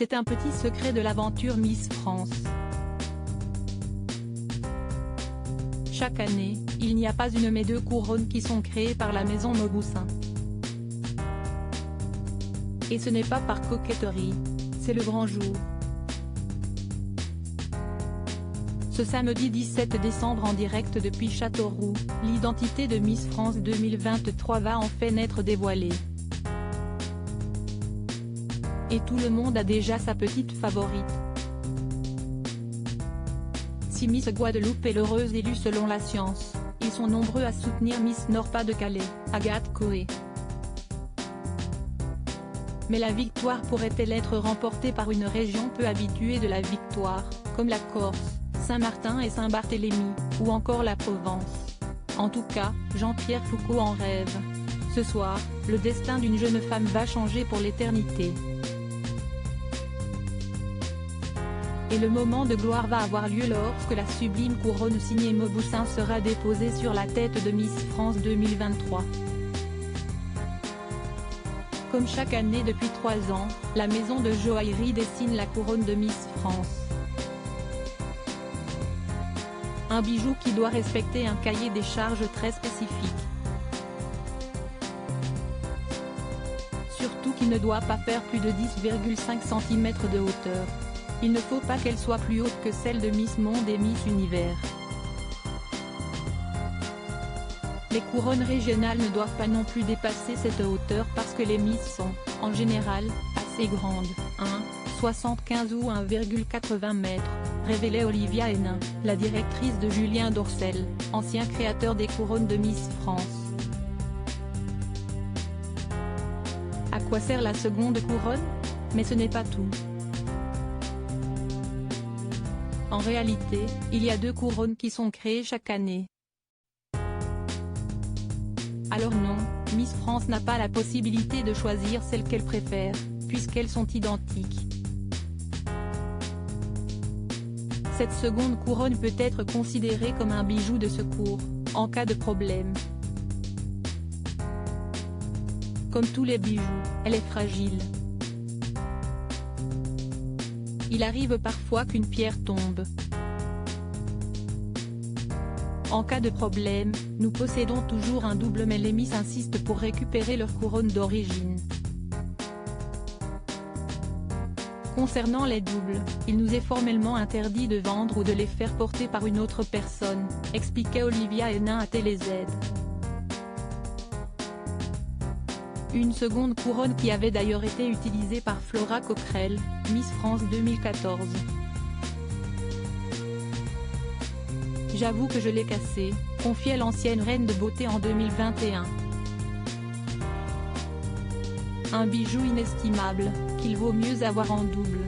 C'est un petit secret de l'aventure Miss France. Chaque année, il n'y a pas une mais 2 couronnes qui sont créées par la maison Mauboussin. Et ce n'est pas par coquetterie, c'est le grand jour. Ce samedi 17 décembre en direct depuis Châteauroux, l'identité de Miss France 2023 va enfin être dévoilée. Et tout le monde a déjà sa petite favorite. Si Miss Guadeloupe est l'heureuse élue selon la science, ils sont nombreux à soutenir Miss Nord-Pas-de-Calais, Agathe Coé. Mais la victoire pourrait-elle être remportée par une région peu habituée de la victoire, comme la Corse, Saint-Martin et Saint-Barthélemy, ou encore la Provence? En tout cas, Jean-Pierre Foucault en rêve. Ce soir, le destin d'une jeune femme va changer pour l'éternité. Et le moment de gloire va avoir lieu lorsque la sublime couronne signée Mauboussin sera déposée sur la tête de Miss France 2023. Comme chaque année depuis 3 ans, la maison de joaillerie dessine la couronne de Miss France. Un bijou qui doit respecter un cahier des charges très spécifique. Surtout qu'il ne doit pas faire plus de 10,5 cm de hauteur. Il ne faut pas qu'elle soit plus haute que celle de Miss Monde et Miss Univers. Les couronnes régionales ne doivent pas non plus dépasser cette hauteur parce que les Miss sont, en général, assez grandes, 1,75 ou 1,80 m, révélait Olivia Hénin, la directrice de Julien Dorcel, ancien créateur des couronnes de Miss France. À quoi sert la seconde couronne? Mais ce n'est pas tout. En réalité, il y a 2 couronnes qui sont créées chaque année. Alors non, Miss France n'a pas la possibilité de choisir celle qu'elle préfère, puisqu'elles sont identiques. Cette seconde couronne peut être considérée comme un bijou de secours, en cas de problème. Comme tous les bijoux, elle est fragile. Il arrive parfois qu'une pierre tombe. En cas de problème, nous possédons toujours un double mais les Miss insistent pour récupérer leur couronne d'origine. Concernant les doubles, il nous est formellement interdit de vendre ou de les faire porter par une autre personne, expliquait Olivia Hénin à TéléZ. Une seconde couronne qui avait d'ailleurs été utilisée par Flora Coquerel, Miss France 2014. J'avoue que je l'ai cassée, confiait l'ancienne reine de beauté en 2021. Un bijou inestimable, qu'il vaut mieux avoir en double.